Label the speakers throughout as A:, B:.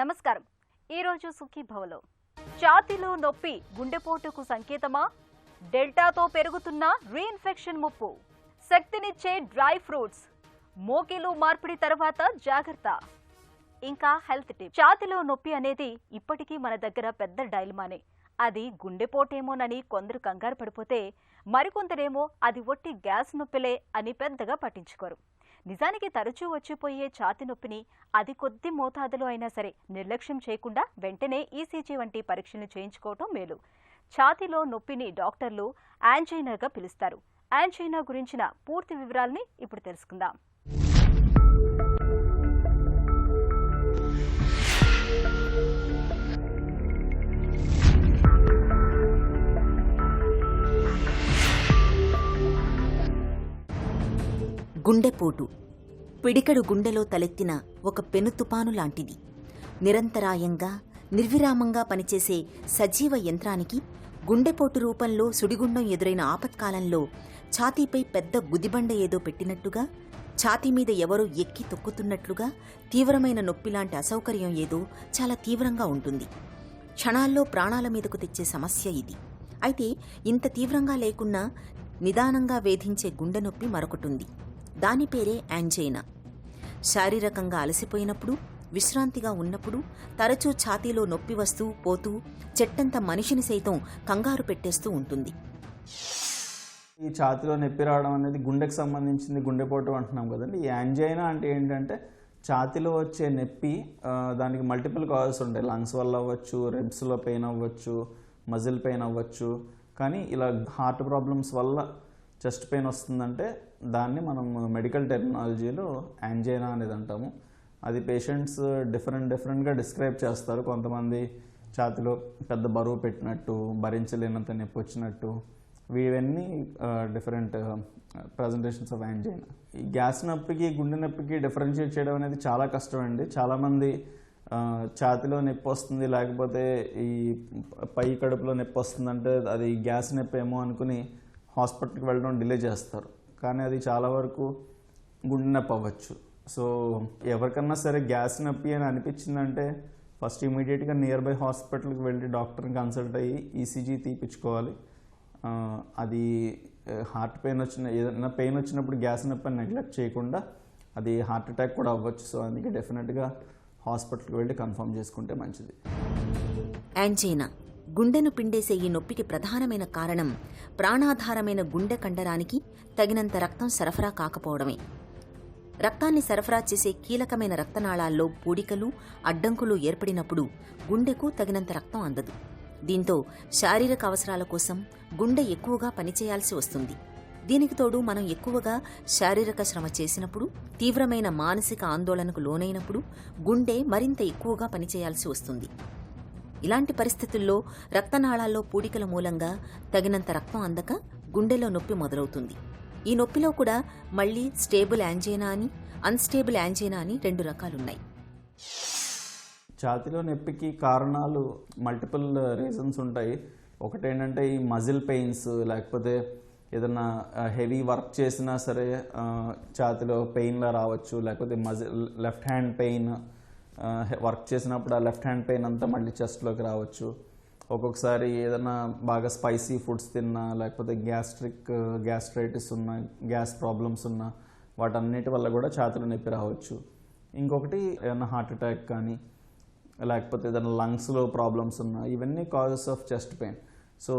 A: నమస్కారం. ఈరోజు సుఖీభవలో ఛాతీలో నొప్పి గుండెపోటుకు సంకేతమా? డెల్టాతో పెరుగుతున్న రీఇన్ఫెక్షన్ ముప్పు, శక్తినిచ్చే డ్రై ఫ్రూట్స్, మోకిలు మార్పిడి తర్వాత జాగ్రత్త. ఇంకా హెల్త్ టిప్. ఛాతీలో నొప్పి అనేది ఇప్పటికీ మన దగ్గర పెద్ద డైలమానే. అది గుండెపోటేమోనని కొందరు కంగారు పడిపోతే, మరికొందరేమో అది ఒట్టి గ్యాస్ నొప్పిలే అని పెద్దగా పట్టించుకోరు. నిజానికి తరచూ వచ్చిపోయే ఛాతీ నొప్పిని అది కొద్ది మోతాదులో అయినా సరే నిర్లక్ష్యం చేయకుండా వెంటనే ఈసీజీ వంటి పరీక్షలు చేయించుకోవటం మేలు. ఛాతీలో నొప్పిని డాక్టర్లు యాంజైనాగా పిలుస్తారు. యాంజైనా గురించిన పూర్తి వివరాల్ని ఇప్పుడు తెలుసుకుందాం.
B: గుండెపోటు పిడికెడు గుండెలో తలెత్తిన ఒక పెను తుపాను లాంటిది. నిరంతరాయంగా నిర్విరామంగా పనిచేసే సజీవ యంత్రానికి గుండెపోటు రూపంలో సుడిగుండం ఎదురైన ఆపత్కాలంలో ఛాతీపై పెద్ద గుదిబండ ఏదో పెట్టినట్టుగా, ఛాతీ మీద ఎవరో ఎక్కి తొక్కుతున్నట్లుగా తీవ్రమైన నొప్పిలాంటి అసౌకర్యం ఏదో చాలా తీవ్రంగా ఉంటుంది. క్షణాల్లో ప్రాణాల మీదకు తెచ్చే సమస్య ఇది. అయితే ఇంత తీవ్రంగా లేకున్నా నిదానంగా వేధించే గుండె నొప్పి మరొకటుంది. దాని పేరే యాంజైనా. శారీరకంగా అలసిపోయినప్పుడు, విశ్రాంతిగా ఉన్నప్పుడు తరచూ ఛాతీలో నొప్పి వస్తూ పోతూ చెట్టంత మనిషిని సైతం కంగారు పెట్టేస్తూ ఉంటుంది.
C: ఈ ఛాతీలో నొప్పి రావడం అనేది గుండెకు సంబంధించింది, గుండెపోటు అంటున్నాం కదండి. ఈ యాంజైనా అంటే ఏంటంటే ఛాతీలో వచ్చే నొప్పి, దానికి మల్టిపుల్ కాజెస్ ఉంటాయి. లంగ్స్ వల్ల అవ్వచ్చు, రిబ్స్లో పెయిన్ అవ్వచ్చు, మజిల్ పెయిన్ అవ్వచ్చు. కానీ ఇలా హార్ట్ ప్రాబ్లమ్స్ వల్ల చెస్ట్ పెయిన్ వస్తుందంటే దాన్ని మనం మెడికల్ టెర్మినాలజీలో యాంజైనా అనేది అంటాము. అది పేషెంట్స్ డిఫరెంట్గా డిస్క్రైబ్ చేస్తారు. కొంతమంది ఛాతీలో పెద్ద బరువు పెట్టినట్టు, భరించలేనంత నొప్పి వచ్చినట్టు, ఇవన్నీ డిఫరెంట్ ప్రజెంటేషన్స్ ఆఫ్ యాంజైనా. ఈ గ్యాస్ నొప్పికి, గుండె నొప్పికి డిఫరెన్షియేట్ చేయడం అనేది చాలా కష్టం అండి. చాలామంది ఛాతీలో నొప్పి వస్తుంది, లేకపోతే ఈ పై కడుపులో నొప్పి వస్తుందంటే అది గ్యాస్ నొప్పి ఏమో అనుకుని హాస్పిటల్కి వెళ్ళడం డిలే చేస్తారు. కానీ అది చాలా వరకు గుండె నొప్పి అవ్వచ్చు. సో ఎవరికన్నా సరే గ్యాస్ నొప్పి అని అనిపించిందంటే ఫస్ట్ ఇమీడియట్గా నియర్ బై హాస్పిటల్కి వెళ్ళి డాక్టర్ని కన్సల్ట్ అయ్యి ఈసీజీ తీపించుకోవాలి. అది హార్ట్ పెయిన్ ఏదైనా పెయిన్ వచ్చినప్పుడు గ్యాస్ నొప్పి అని నెగ్లెక్ట్ చేయకుండా, అది హార్ట్ అటాక్ కూడా అవ్వచ్చు. సో అందుకే డెఫినెట్గా హాస్పిటల్కి వెళ్ళి కన్ఫర్మ్ చేసుకుంటే మంచిది.
B: యాంజైనా గుండెను పిండేసే ఈ నొప్పికి ప్రధానమైన కారణం ప్రాణాధారమైన గుండె కండరానికి తగినంత రక్తం సరఫరా కాకపోవడమే. రక్తాన్ని సరఫరా చేసే కీలకమైన రక్తనాళాల్లో పూడికలు, అడ్డంకులు ఏర్పడినప్పుడు గుండెకు తగినంత రక్తం అందదు. దీంతో శారీరక అవసరాల కోసం గుండె ఎక్కువగా పనిచేయాల్సి వస్తుంది. దీనికి తోడు మనం ఎక్కువగా శారీరక శ్రమ చేసినప్పుడు, తీవ్రమైన మానసిక ఆందోళనకు లోనైనప్పుడు గుండె మరింత ఎక్కువగా పనిచేయాల్సి వస్తుంది. ఇలాంటి పరిస్థితుల్లో రక్తనాళాల్లో పూడికల మూలంగా తగినంత రక్తం అందక గుండెలో నొప్పి మొదలవుతుంది. ఈ నొప్పిలో కూడా మళ్లీ స్టేబుల్ యాంజైనా అని, అన్స్టేబుల్ యాంజైనా అని రెండు రకాలున్నాయి.
C: ఛాతీలో నొప్పికి కారణాలు మల్టిపుల్ రీజన్స్ ఉంటాయి. ఒకటేంటంటే ఈ మజిల్ పెయిన్స్, లేకపోతే ఏదైనా హెవీ వర్క్ చేసినా సరే ఛాతీలో పెయిన్లా రావచ్చు. లేకపోతే లెఫ్ట్ హ్యాండ్ పెయిన్, వర్క్ చేసినప్పుడు ఆ లెఫ్ట్ హ్యాండ్ పెయిన్ అంతా మళ్ళీ చెస్ట్లోకి రావచ్చు. ఒక్కొక్కసారి ఏదైనా బాగా స్పైసీ ఫుడ్స్ తిన్నా, లేకపోతే గ్యాస్ట్రైటిస్ ఉన్న, గ్యాస్ ప్రాబ్లమ్స్ ఉన్న వాటన్నిటి వల్ల కూడా ఛాతీలో నొప్పి రావచ్చు. ఇంకొకటి ఏదైనా హార్ట్ అటాక్ కానీ, లేకపోతే ఏదైనా లంగ్స్లో ప్రాబ్లమ్స్ ఉన్నా, ఇవన్నీ causes of chest pain. So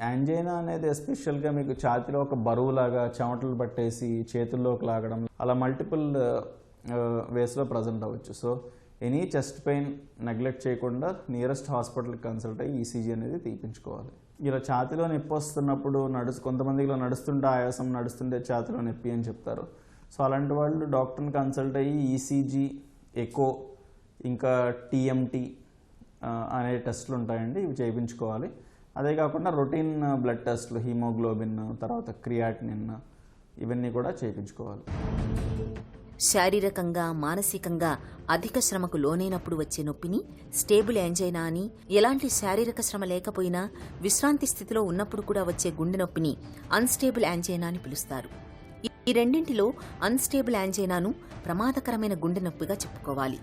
C: angina అనేది ఎస్పెషల్గా మీకు ఛాతీలో ఒక బరువులాగా చెమటలు పట్టేసి చేతుల్లోకి లాగడం, అలా మల్టిపుల్ వేస్లో ప్రజెంట్ అవ్వచ్చు. So any chest pain neglect చేయకుండా నియరెస్ట్ హాస్పిటల్కి కన్సల్ట్ అయ్యి ఈసీజీ అనేది తీపించుకోవాలి. ఇలా ఛాతీలో నొప్పి వస్తున్నప్పుడు కొంతమంది ఇలా నడుస్తుంటే ఆయాసం, నడుస్తుంటే ఛాతీలో నొప్పి అని చెప్తారు. సో అలాంటి వాళ్ళు డాక్టర్ని కన్సల్ట్ అయ్యి ఈసీజీ, ఎకో, ఇంకా టీఎంటీ అనే టెస్టులు ఉంటాయండి, ఇవి చేయించుకోవాలి. అదే కాకుండా రొటీన్ బ్లడ్ టెస్టులు, హీమోగ్లోబిన్, తర్వాత క్రియాటినిన్, ఇవన్నీ కూడా చేయించుకోవాలి.
B: శారీరకంగా, మానసికంగా అధిక శ్రమకు లోనైనప్పుడు వచ్చే నొప్పిని స్టేబుల్ యాంజైనా అని, ఎలాంటి శారీరక శ్రమ లేకపోయినా విశ్రాంతి స్థితిలో ఉన్నప్పుడు కూడా వచ్చే గుండె నొప్పిని అన్స్టేబుల్ యాంజైనా అని పిలుస్తారు. ఈ రెండింటిలో అన్స్టేబుల్ యాంజైనాను ప్రమాదకరమైన గుండె నొప్పిగా చెప్పుకోవాలి.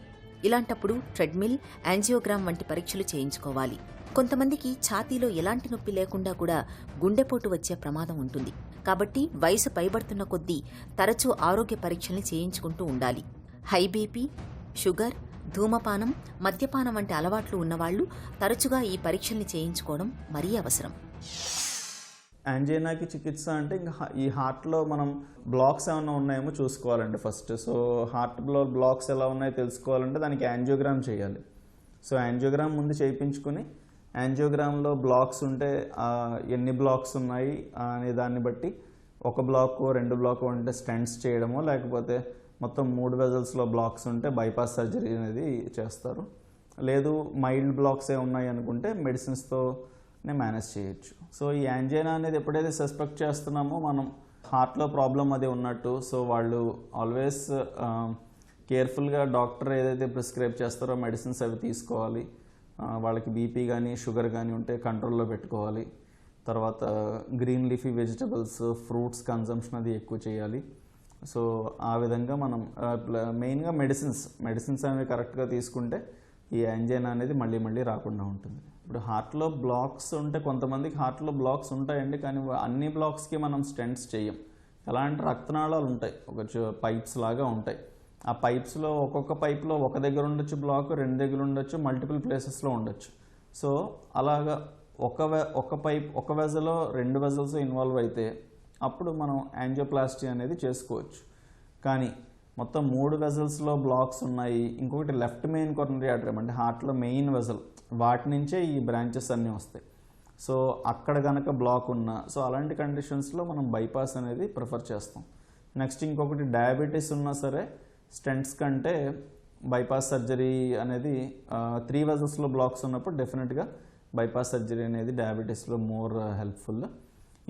B: ఇలాంటప్పుడు ట్రెడ్మిల్, యాంజియోగ్రామ్ వంటి పరీక్షలు చేయించుకోవాలి. కొంతమందికి ఛాతీలో ఎలాంటి నొప్పి లేకుండా కూడా గుండెపోటు వచ్చే ప్రమాదం ఉంటుంది. కాబట్టి వయసు పైబడుతున్న కొద్దీ తరచూ ఆరోగ్య పరీక్షల్ని చేయించుకుంటూ ఉండాలి. హై బీపీ, షుగర్, ధూమపానం, మద్యపానం వంటి అలవాట్లు ఉన్నవాళ్లు తరచుగా ఈ పరీక్షల్ని చేయించుకోవడం మరీ అవసరం.
C: యాంజైనాకి చికిత్స అంటే ఇంకా ఈ హార్ట్లో మనం బ్లాక్స్ ఏమైనా ఉన్నాయేమో చూసుకోవాలండి ఫస్ట్. సో హార్ట్లో బ్లాక్స్ ఎలా ఉన్నాయో తెలుసుకోవాలంటే దానికి యాంజియోగ్రామ్ చేయాలి. సో యాంజియోగ్రామ్ ముందు చేయించుకుని యాంజియోగ్రామ్లో బ్లాక్స్ ఉంటే ఎన్ని బ్లాక్స్ ఉన్నాయి అనే దాన్ని బట్టి 1 బ్లాక్ 2 బ్లాక్ అంటే స్టెంట్స్ చేయడమో, లేకపోతే మొత్తం 3 వెజల్స్లో బ్లాక్స్ ఉంటే బైపాస్ సర్జరీ అనేది చేస్తారు. లేదు మైల్డ్ బ్లాక్సే ఉన్నాయి అనుకుంటే మెడిసిన్స్తోనే మేనేజ్ చేయొచ్చు. సో ఈ యాంజైనా అనేది ఎప్పుడైతే సస్పెక్ట్ చేస్తున్నామో మనం హార్ట్లో ప్రాబ్లం అది ఉన్నట్టు, సో వాళ్ళు ఆల్వేస్ కేర్ఫుల్గా డాక్టర్ ఏదైతే ప్రిస్క్రైబ్ చేస్తారో మెడిసిన్స్ అవి తీసుకోవాలి. వాళ్ళకి బీపీ కానీ షుగర్ కానీ ఉంటే కంట్రోల్లో పెట్టుకోవాలి. తర్వాత green leafy vegetables, fruits consumption అది ఎక్కువ చేయాలి. సో ఆ విధంగా మనం మెయిన్గా మెడిసిన్స్ అనేవి కరెక్ట్గా తీసుకుంటే ఈ యాంజైనా అనేది మళ్ళీ రాకుండా ఉంటుంది. ఇప్పుడు హార్ట్లో బ్లాక్స్ ఉంటే కొంతమందికి హార్ట్లో బ్లాక్స్ ఉంటాయండి, కానీ అన్ని బ్లాక్స్కి మనం స్టెంట్స్ చేయం. ఎలా అంటే రక్తనాళాలు ఉంటాయి, ఒక పైప్స్ లాగా ఉంటాయి. ఆ పైప్స్లో ఒక్కొక్క పైప్లో ఒక దగ్గర ఉండొచ్చు బ్లాక్, 2 దగ్గర ఉండొచ్చు, మల్టిపుల్ ప్లేసెస్లో ఉండొచ్చు. సో అలాగా ఒక వెజలో 2 వెజల్స్ ఇన్వాల్వ్ అయితే అప్పుడు మనం యాంజియోప్లాస్టీ అనేది చేసుకోవచ్చు. కానీ మొత్తం 3 వెజల్స్లో బ్లాక్స్ ఉన్నాయి, ఇంకొకటి లెఫ్ట్ మెయిన్ కొరనరీ ఆర్టరీ అంటే హార్ట్లో మెయిన్ వెజల్, వాటి నుంచే ఈ బ్రాంచెస్ అన్నీ వస్తాయి. సో అక్కడ కనుక బ్లాక్ ఉన్నా, సో అలాంటి కండిషన్స్లో మనం బైపాస్ అనేది ప్రిఫర్ చేస్తాం. నెక్స్ట్ ఇంకొకటి డయాబెటీస్ ఉన్నా సరే స్టెంట్స్ కంటే బైపాస్ సర్జరీ అనేది 3 వెజల్స్లో బ్లాక్స్ ఉన్నప్పుడు డెఫినెట్గా బైపాస్ సర్జరీ అనేది డయాబెటీస్లో మోర్ హెల్ప్ఫుల్.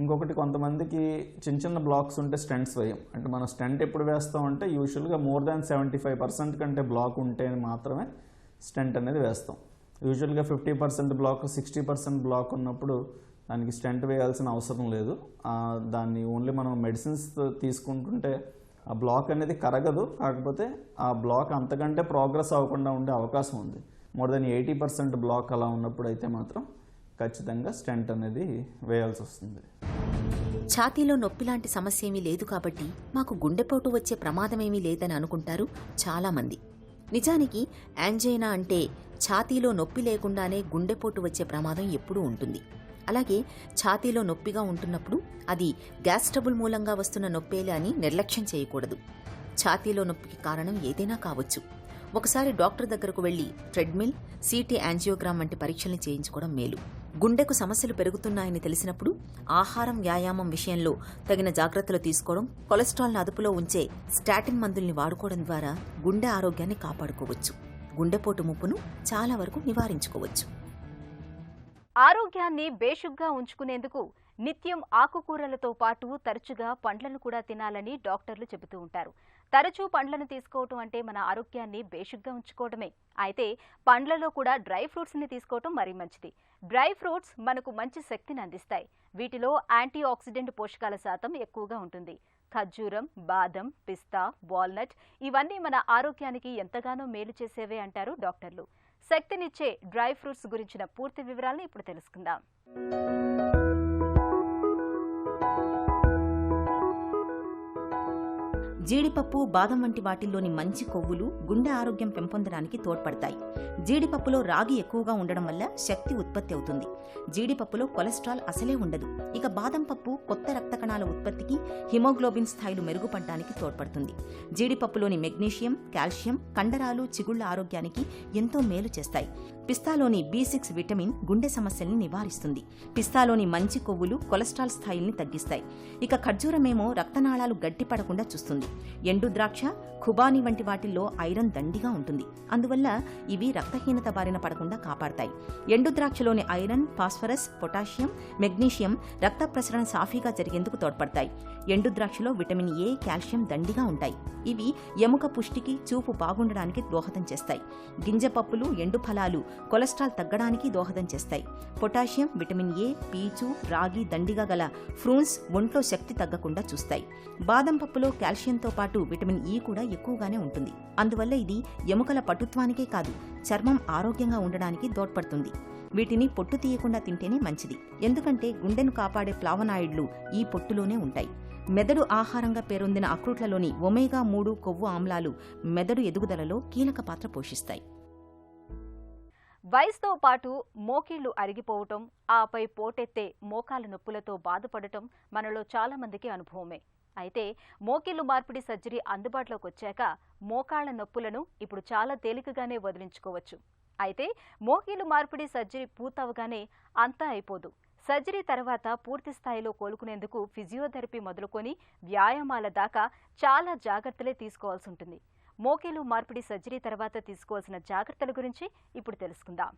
C: ఇంకొకటి కొంతమందికి చిన్న బ్లాక్స్ ఉంటే స్టెంట్స్ వేయం. అంటే మనం స్టెంట్ ఎప్పుడు వేస్తామంటే యూజువల్గా మోర్ దాన్ 75% కంటే బ్లాక్ ఉంటే మాత్రమే స్టెంట్ అనేది వేస్తాం. యూజువల్గా 50% బ్లాక్, 60% బ్లాక్ ఉన్నప్పుడు దానికి స్టెంట్ వేయాల్సిన అవసరం లేదు. దాన్ని ఓన్లీ మనం మెడిసిన్స్ తీసుకుంటుంటే ఆ బ్లాక్ అనేది కరగదు, కాకపోతే ఆ బ్లాక్ అంతకంటే ప్రోగ్రెస్ అవ్వకుండా ఉండే అవకాశం ఉంది. మోర్ దెన్ 80% బ్లాక్ అలా ఉన్నప్పుడు అయితే మాత్రం ఖచ్చితంగా స్టెంట్ అనేది వేయాల్సి వస్తుంది.
B: ఛాతీలో నొప్పి లాంటి సమస్య ఏమీ లేదు కాబట్టి మాకు గుండెపోటు వచ్చే ప్రమాదమేమీ లేదని అనుకుంటారు చాలామంది. నిజానికి యాంజైనా అంటే ఛాతీలో నొప్పి లేకుండానే గుండెపోటు వచ్చే ప్రమాదం ఎప్పుడూ ఉంటుంది. అలాగే ఛాతీలో నొప్పిగా ఉంటున్నప్పుడు అది గ్యాస్ ట్రబుల్ మూలంగా వస్తున్న నొప్పేలే అని నిర్లక్ష్యం చేయకూడదు. ఛాతీలో నొప్పికి కారణం ఏదైనా కావచ్చు. ఒకసారి డాక్టర్ దగ్గరకు వెళ్లి ట్రెడ్మిల్, సిటీ యాంజియోగ్రామ్ వంటి పరీక్షల్ని చేయించుకోవడం మేలు. గుండెకు సమస్యలు పెరుగుతున్నాయని తెలిసినప్పుడు ఆహారం, వ్యాయామం విషయంలో తగిన జాగ్రత్తలు తీసుకోవడం, కొలెస్ట్రాల్ను అదుపులో ఉంచే స్టాటిన్ మందుల్ని వాడుకోవడం ద్వారా గుండె ఆరోగ్యాన్ని కాపాడుకోవచ్చు. గుండెపోటు ముప్పును చాలా వరకు నివారించుకోవచ్చు.
A: ఆరోగ్యాన్ని బేషుగ్గా ఉంచుకునేందుకు నిత్యం ఆకుకూరలతో పాటు తరచుగా పండ్లను కూడా తినాలని డాక్టర్లు చెబుతూ ఉంటారు. తరచూ పండ్లను తీసుకోవటం అంటే మన ఆరోగ్యాన్ని బేషుగ్గా ఉంచుకోవడమే. అయితే పండ్లలో కూడా డ్రై ఫ్రూట్స్ని తీసుకోవటం మరీ మంచిది. డ్రై ఫ్రూట్స్ మనకు మంచి శక్తిని అందిస్తాయి. వీటిలో యాంటీ ఆక్సిడెంట్ పోషకాల శాతం ఎక్కువగా ఉంటుంది. ఖర్జూరం, బాదం, పిస్తా, వాల్నట్ ఇవన్నీ మన ఆరోగ్యానికి ఎంతగానో మేలు చేసేవే అంటారు డాక్టర్లు. శక్తినిచ్చే డ్రై ఫ్రూట్స్ గురించిన పూర్తి వివరాలను ఇప్పుడు తెలుసుకుందాం.
B: జీడిపప్పు, బాదం వంటి వాటిల్లోని మంచి కొవ్వులు గుండె ఆరోగ్యం పెంపొందడానికి తోడ్పడతాయి. జీడిపప్పులో రాగి ఎక్కువగా ఉండడం వల్ల శక్తి ఉత్పత్తి అవుతుంది. జీడిపప్పులో కొలెస్ట్రాల్ అసలే ఉండదు. ఇక బాదం పప్పు కొత్త రక్త కణాల ఉత్పత్తికి, హిమోగ్లోబిన్ స్థాయిలు మెరుగుపడడానికి తోడ్పడుతుంది. జీడిపప్పులోని మెగ్నీషియం, కాల్షియం కండరాలు, చిగుళ్ల ఆరోగ్యానికి ఎంతో మేలు చేస్తాయి. పిస్తాలోని B6 విటమిన్ గుండె సమస్యల్ని నివారిస్తుంది. పిస్తాలోని మంచి కొవ్వులు కొలెస్ట్రాల్ స్థాయిల్ని తగ్గిస్తాయి. ఇక ఖర్జూరమేమో రక్తనాళాలు గట్టిపడకుండా చూస్తుంది. ఎండు ద్రాక్ష, ఖుబానీ వంటి వాటిల్లో ఐరన్ దండిగా ఉంటుంది. అందువల్ల ఇవి రక్తహీనత బారిన పడకుండా కాపాడతాయి. ఎండు ద్రాక్షలోని ఐరన్, ఫాస్ఫరస్, పొటాషియం, మెగ్నీషియం రక్త ప్రసరణ సాఫీగా జరిగేందుకు తోడ్పడతాయి. ఎండు ద్రాక్షలో విటమిన్ A, కాల్షియం దండిగా ఉంటాయి. ఇవి ఎముక పుష్టికి, చూపు బాగుండడానికి దోహదం చేస్తాయి. గింజ పప్పులు, ఎండు ఫలాలు కొలెస్ట్రాల్ తగ్గడానికి దోహదం చేస్తాయి. పొటాషియం, విటమిన్ A, పీచు, రాగి దండిగా గల ఫ్రూన్స్ ఒంట్లో శక్తి తగ్గకుండా చూస్తాయి. బాదం పప్పులో కాల్షియం కాల్షియంతో పాటు విటమిన్ ఈ కూడా ఎక్కువగానే ఉంటుంది. అందువల్ల ఇది ఎముకల పటుత్వానికే కాదు, చర్మం ఆరోగ్యంగా ఉండడానికి తోడ్పడుతుంది. వీటిని పొట్టు తీయకుండా తింటేనే మంచిది. ఎందుకంటే గుండెను కాపాడే ఫ్లావనాయిడ్లు ఈ పొట్టులోనే ఉంటాయి. మెదడు ఆహారంగా పేరొందిన అక్రూట్లలోని ఒమేగా-3 కొవ్వు ఆమ్లాలు మెదడు ఎదుగుదలలో కీలక పాత్ర పోషిస్తాయి.
A: వయసుతో పాటు మోకీళ్లు అరిగిపోవటం, ఆపై పోటెత్తే మోకాల నొప్పులతో బాధపడటం మనలో చాలా మందికి అనుభవమే. అయితే మోకీళ్లు మార్పిడి సర్జరీ అందుబాటులోకి వచ్చాక మోకాళ్ల నొప్పులను ఇప్పుడు చాలా తేలికగానే వదిలించుకోవచ్చు. అయితే మోకీళ్లు మార్పిడి సర్జరీ పూర్తవగానే అంతా అయిపోదు. సర్జరీ తర్వాత పూర్తి స్థాయిలో కోలుకునేందుకు ఫిజియోథెరపీ మొదలుకొని వ్యాయామాల దాకా చాలా జాగ్రత్తలే తీసుకోవాల్సి ఉంటుంది. మోకీళ్లు మార్పిడి సర్జరీ తర్వాత తీసుకోవాల్సిన జాగ్రత్తల గురించి ఇప్పుడు తెలుసుకుందాం.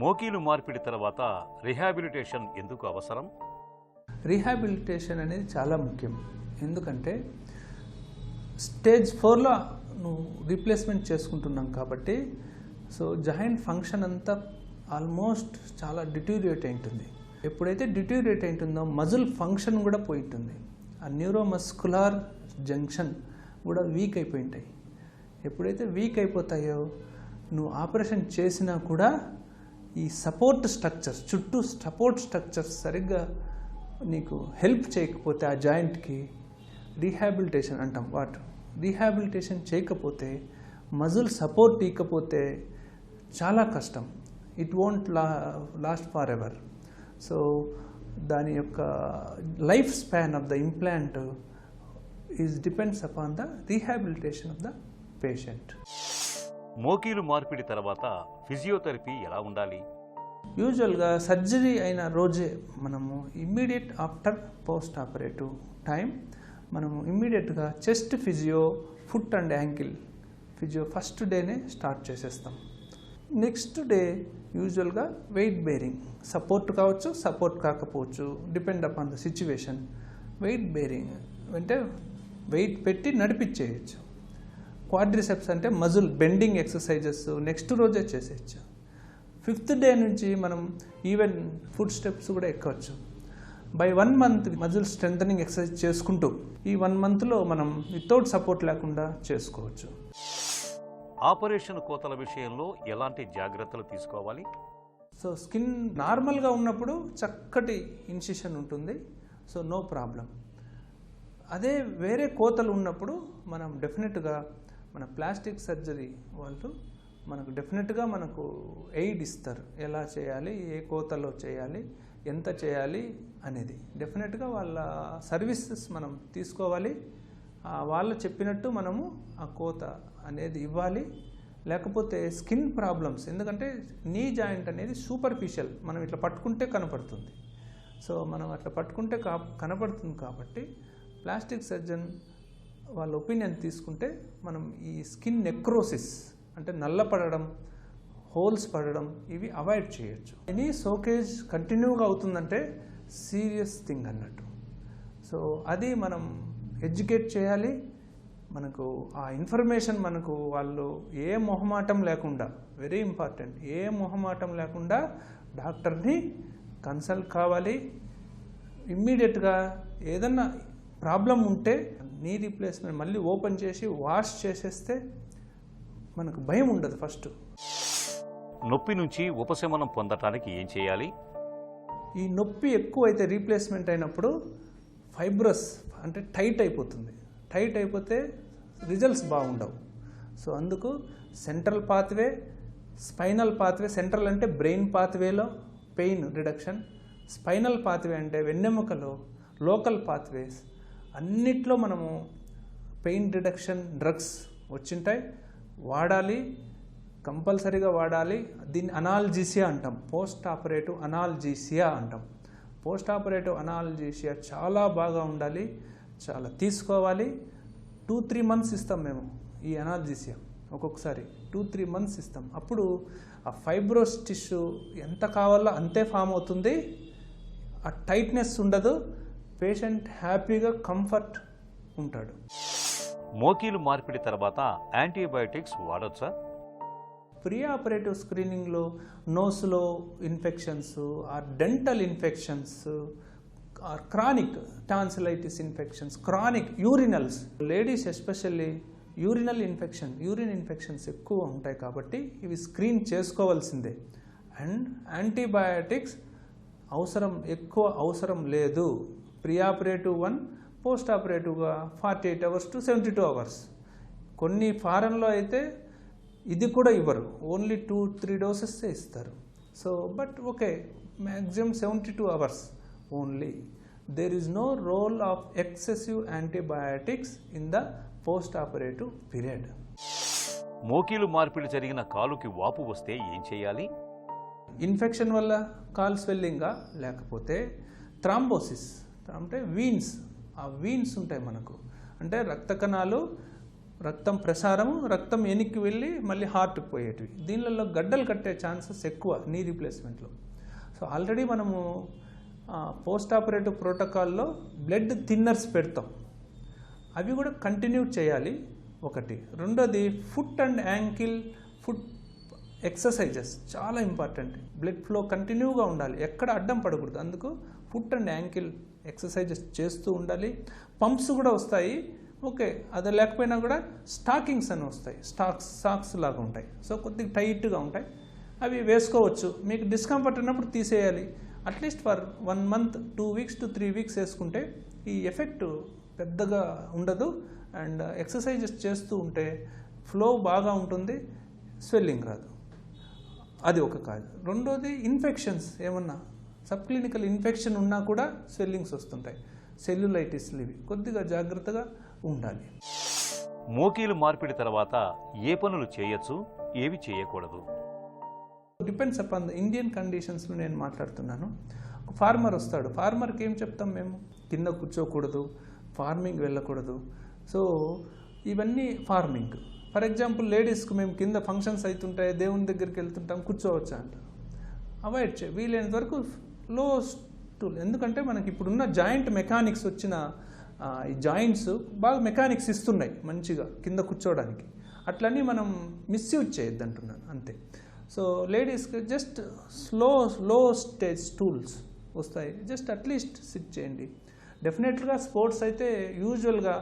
D: మోకీలు మార్పిడి తర్వాత రిహాబిలిటేషన్ ఎందుకు అవసరం?
E: రీహాబిలిటేషన్ అనేది చాలా ముఖ్యం. ఎందుకంటే స్టేజ్ 4లో నువ్వు రీప్లేస్మెంట్ చేసుకుంటున్నాం కాబట్టి సో జాయింట్ ఫంక్షన్ అంతా ఆల్మోస్ట్ చాలా డిటీరియేట్ అయింటుంది. ఎప్పుడైతే డిటీరియేట్ అయింటుందో మజిల్ ఫంక్షన్ కూడా పోయి ఉంటుంది. ఆ న్యూరోమస్కులార్ జంక్షన్ కూడా వీక్ అయిపోయి ఉంటాయి. ఎప్పుడైతే వీక్ అయిపోతాయో నువ్వు ఆపరేషన్ చేసినా కూడా ఈ సపోర్ట్ స్ట్రక్చర్స్ చుట్టూ సపోర్ట్ స్ట్రక్చర్స్ సరిగ్గా నీకు హెల్ప్ చేయకపోతే ఆ జాయింట్కి రీహాబిలిటేషన్ అంటాం. రీహాబిలిటేషన్ చేయకపోతే మజిల్ సపోర్ట్ ఇవ్వకపోతే చాలా కష్టం. It won't last for ever. So దాని యొక్క life span of the implant is depends upon the rehabilitation of the patient.
D: మోకీలు మార్పిడి తర్వాత ఫిజియోథెరపీ ఎలా ఉండాలి?
E: యూజువల్గా సర్జరీ అయిన రోజే మనము immediate after post operative time మనము ఇమ్మీడియట్గా chest physio, foot and ankle physio first డేనే స్టార్ట్ చేసేస్తాం. నెక్స్ట్ డే యూజువల్గా వెయిట్ బేరింగ్, సపోర్ట్ కావచ్చు, సపోర్ట్ కాకపోవచ్చు, depend upon the situation. Weight bearing అంటే వెయిట్ పెట్టి నడిపించేయచ్చు. క్వాడ్రిసెప్స్ అంటే మజిల్ బెండింగ్ ఎక్సర్సైజెస్ నెక్స్ట్ రోజే చేసేయచ్చు. 5th డే నుంచి మనం ఈవెన్ ఫుట్ స్టెప్స్ కూడా ఎక్కవచ్చు. By 1 month muscle strengthening exercise చేసుకుంటూ ఈ 1 monthలో మనం వితౌట్ సపోర్ట్ లేకుండా చేసుకోవచ్చు.
D: ఆపరేషన్ కోతల విషయంలో ఎలాంటి జాగ్రత్తలు తీసుకోవాలి?
E: సో స్కిన్ నార్మల్గా ఉన్నప్పుడు చక్కటి ఇన్సిషన్ ఉంటుంది, సో నో ప్రాబ్లం. అదే వేరే కోతలు ఉన్నప్పుడు మనం డెఫినెట్గా మన ప్లాస్టిక్ సర్జరీ వాళ్ళు మనకు డెఫినెట్గా మనకు ఎయిడ్ ఇస్తారు. ఎలా చేయాలి, ఏ కోతలో చేయాలి, ఎంత చేయాలి అనేది డెఫినెట్గా వాళ్ళ సర్వీసెస్ మనం తీసుకోవాలి. వాళ్ళు చెప్పినట్టు మనము ఆ కోత అనేది ఇవ్వాలి. లేకపోతే స్కిన్ ప్రాబ్లమ్స్, ఎందుకంటే నీ జాయింట్ అనేది సూపర్ఫిషియల్, మనం ఇట్లా పట్టుకుంటే కనపడుతుంది. సో మనం అట్లా పట్టుకుంటే కనపడుతుంది కాబట్టి ప్లాస్టిక్ సర్జన్ వాళ్ళ ఒపీనియన్ తీసుకుంటే మనం ఈ స్కిన్ నెక్రోసిస్ అంటే నల్లపడడం, హోల్స్ పడడం ఇవి అవాయిడ్ చేయొచ్చు. ఎనీ సోకేజ్ కంటిన్యూగా అవుతుందంటే సీరియస్ థింగ్ అన్నట్టు. సో అది మనం ఎడ్యుకేట్ చేయాలి. మనకు ఆ ఇన్ఫర్మేషన్ మనకు వాళ్ళు ఏ మొహమాటం లేకుండా, వెరీ ఇంపార్టెంట్, ఏ మొహమాటం లేకుండా డాక్టర్ని కన్సల్ట్ కావాలి. ఇమ్మీడియట్గా ఏదన్నా ప్రాబ్లం ఉంటే నీ రీప్లేస్మెంట్ మళ్ళీ ఓపెన్ చేసి వాష్ చేసేస్తే మనకు భయం ఉండదు. ఫస్ట్
D: నొప్పి నుంచి ఉపశమనం పొందటానికి ఏం చేయాలి?
E: ఈ నొప్పి ఎక్కువైతే రీప్లేస్మెంట్ అయినప్పుడు ఫైబ్రస్ అంటే టైట్ అయిపోతుంది. టైట్ అయిపోతే రిజల్ట్స్ బాగుండవు. సో అందుకు central pathway, spinal pathway, central అంటే బ్రెయిన్ పాత్వేలో పెయిన్ రిడక్షన్, స్పైనల్ పాత్వే అంటే వెన్నెముకలో లోకల్ పాత్వేస్ అన్నిట్లో మనము పెయిన్ రిడక్షన్ డ్రగ్స్ వచ్చింటాయి, వాడాలి, కంపల్సరీగా వాడాలి. దీన్ని అనాల్జీసియా అంటాం, పోస్ట్ ఆపరేటివ్ అనాల్జీసియా అంటాం. పోస్ట్ ఆపరేటివ్ అనాల్జీసియా చాలా బాగా ఉండాలి, చాలా తీసుకోవాలి. 2-3 months ఇస్తాం మేము ఈ అనాల్జీసియా. ఒక్కొక్కసారి 2-3 months ఇస్తాం. అప్పుడు ఆ ఫైబ్రోస్ టిష్యూ ఎంత కావాలో అంతే ఫామ్ అవుతుంది, ఆ టైట్నెస్ ఉండదు, పేషెంట్ హ్యాపీగా కంఫర్ట్ ఉంటాడు.
D: మోకీలు మార్పిడి తర్వాత యాంటీబయాటిక్స్ వాడొచ్చా?
E: ప్రీ ఆపరేటివ్ స్క్రీనింగ్లో నోస్లో infections or dental infections or chronic tonsillitis infections, chronic urinals, ladies especially urinal infection, urine infections ఎక్కువ ఉంటాయి కాబట్టి ఇవి స్క్రీన్ చేసుకోవాల్సిందే. అండ్ యాంటీబయాటిక్స్ ఎక్కువ అవసరం లేదు. ప్రీ ఆపరేటివ్ 1, పోస్ట్ ఆపరేటివ్గా 48 hours to 72 hours. కొన్ని ఫారెన్లో అయితే ఇది కూడా ఇవ్వరు, ఓన్లీ 2-3 doses ఇస్తారు. So but okay, maximum 72 hours only. There is no role of excessive antibiotics in the post operative period.
D: మోకీలు మార్పిడి జరిగిన కాలుకి వాపు వస్తే ఏం చేయాలి?
E: ఇన్ఫెక్షన్ వల్ల కాల్ స్వెల్లింగా, లేకపోతే థ్రాంబోసిస్ అంటే వీన్స్, ఆ వీన్స్ ఉంటాయి మనకు, అంటే రక్త కణాలు, రక్తం ప్రసారము, రక్తం వెనక్కి వెళ్ళి మళ్ళీ హార్ట్కి పోయేటివి, దీనిలలో గడ్డలు కట్టే ఛాన్సెస్ ఎక్కువ నీ రీప్లేస్మెంట్లో. సో ఆల్రెడీ మనము పోస్ట్ ఆపరేటివ్ ప్రోటోకాల్లో బ్లడ్ థిన్నర్స్ పెడతాం, అవి కూడా కంటిన్యూ చేయాలి ఒకటి. రెండోది foot and ankle foot exercises చాలా ఇంపార్టెంట్. బ్లడ్ ఫ్లో కంటిన్యూగా ఉండాలి, ఎక్కడ అడ్డం పడకూడదు. అందుకు ఫుట్ అండ్ యాంకిల్ ఎక్సర్సైజెస్ చేస్తూ ఉండాలి. పంప్స్ కూడా వస్తాయి, ఓకే, అది లేకపోయినా కూడా స్టాకింగ్స్ అని వస్తాయి, సాక్స్ లాగా ఉంటాయి, సో కొద్దిగా టైట్గా ఉంటాయి, అవి వేసుకోవచ్చు. మీకు డిస్కంఫర్ట్ ఉన్నప్పుడు తీసేయాలి. At least for 1 month 2 weeks to 3 weeks వేసుకుంటే ఈ ఎఫెక్ట్ పెద్దగా ఉండదు. అండ్ ఎక్సర్సైజెస్ చేస్తూ ఉంటే ఫ్లో బాగా ఉంటుంది, స్వెల్లింగ్ రాదు. అది ఒక కాదు. రెండోది ఇన్ఫెక్షన్స్, ఏమన్నా సబ్ క్లినికల్ ఇన్ఫెక్షన్ ఉన్నా కూడా స్వెల్లింగ్స్ వస్తుంటాయి, సెల్యులైటిస్లు, ఇవి కొద్దిగా జాగ్రత్తగా ఉండాలి.
D: మోకీలు మార్పిడి తర్వాత ఏ పనులు చేయొచ్చు, ఏవి చేయకూడదు?
E: డిపెండ్స్ అపాన్ ద ఇండియన్ కండిషన్స్లో నేను మాట్లాడుతున్నాను. ఫార్మర్ వస్తాడు, ఫార్మర్కి ఏం చెప్తాం మేము? కింద కూర్చోకూడదు, ఫార్మింగ్ వెళ్ళకూడదు. సో ఇవన్నీ ఫార్మింగ్. ఫర్ ఎగ్జాంపుల్ లేడీస్కి మేము కింద ఫంక్షన్స్ అవుతుంటాయి, దేవుని దగ్గరికి వెళ్తుంటాం, కూర్చోవచ్చా అంటారు. అవాయిడ్ చేయి వీలైనంత వరకు, లో స్టూల్. ఎందుకంటే మనకి ఇప్పుడున్న జాయింట్ మెకానిక్స్ వచ్చిన ఈ జాయింట్స్ బాగా మెకానిక్స్ ఇస్తున్నాయి మంచిగా కింద కూర్చోవడానికి, అట్లని మనం మిస్యూజ్ చేయొద్దు అంటున్నాను అంతే. సో లేడీస్కి జస్ట్ లో స్టేజ్ స్టూల్స్ వస్తాయి, జస్ట్ అట్లీస్ట్ సిట్ చేయండి. డెఫినెట్గా స్పోర్ట్స్ అయితే యూజువల్గా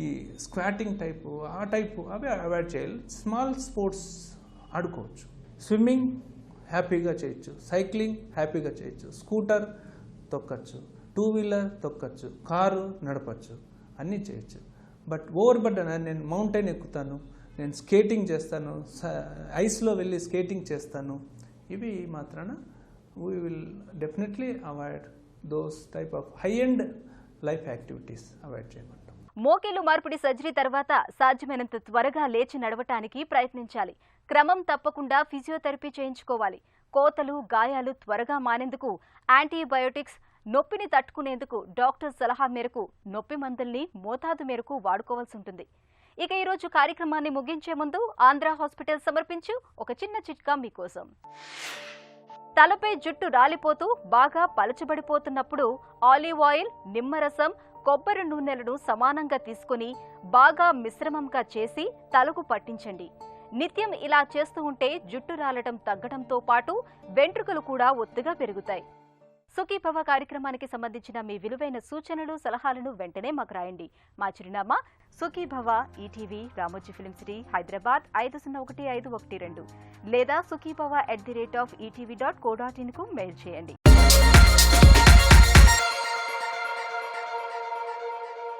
E: ఈ స్క్వాటింగ్ టైపు, ఆ టైపు అవి అవాయిడ్ చేయాలి. స్మాల్ స్పోర్ట్స్ ఆడుకోవచ్చు. స్విమ్మింగ్ హ్యాపీగా చేయొచ్చు, సైక్లింగ్ హ్యాపీగా చేయొచ్చు, స్కూటర్ తొక్కచ్చు, 2-wheeler తొక్కచ్చు, కారు నడపచ్చు, అన్నీ చేయొచ్చు. బట్ ఓవర్ బర్డెన్, నేను మౌంటైన్ ఎక్కుతాను, నేను స్కేటింగ్ చేస్తాను, ఐస్లో వెళ్ళి స్కేటింగ్ చేస్తాను, ఇవి మాత్రాన we will definitely avoid those type of high end life activities avoid చేయమంటాం.
A: మోకీలు మార్పిడి సర్జరీ తర్వాత సాధ్యమైనంత త్వరగా లేచి నడవటానికి ప్రయత్నించాలి. క్రమం తప్పకుండా ఫిజియోథెరపీ చేయించుకోవాలి. కోతలు, గాయాలు త్వరగా మానేందుకు యాంటీబయోటిక్స్, నొప్పిని తట్టుకునేందుకు డాక్టర్ సలహా మేరకు నొప్పి మందుల్ని మోతాదు మేరకు వాడుకోవాల్సి ఉంటుంది. ఇక ఈరోజు కార్యక్రమాన్ని ముగించే ముందు ఆంధ్ర హాస్పిటల్ సమర్పించు ఒక చిన్న చిట్కా మీకోసం. తలపై జుట్టు రాలిపోతూ బాగా పలచబడిపోతున్నప్పుడు ఆలివ్ ఆయిల్, నిమ్మరసం, కొబ్బరి నూనెలను సమానంగా తీసుకుని బాగా మిశ్రమంగా చేసి తలకు పట్టించండి. నిత్యం ఇలా చేస్తూ ఉంటే జుట్టు రాలటం తగ్గడంతో పాటు వెంట్రుకలు కూడా ఒత్తుగా పెరుగుతాయి. సుఖీభవ కార్యక్రమానికి సంబంధించిన మీ విలువైన సూచనలు, సలహాలను వెంటనే మాకు రాయండి. మా చిరునామా Sukhibhava, ETV, Ramoji film city, Hyderabad 501512 లేదా sukhibhava@etv.co.in కు మెయిల్ చేయండి.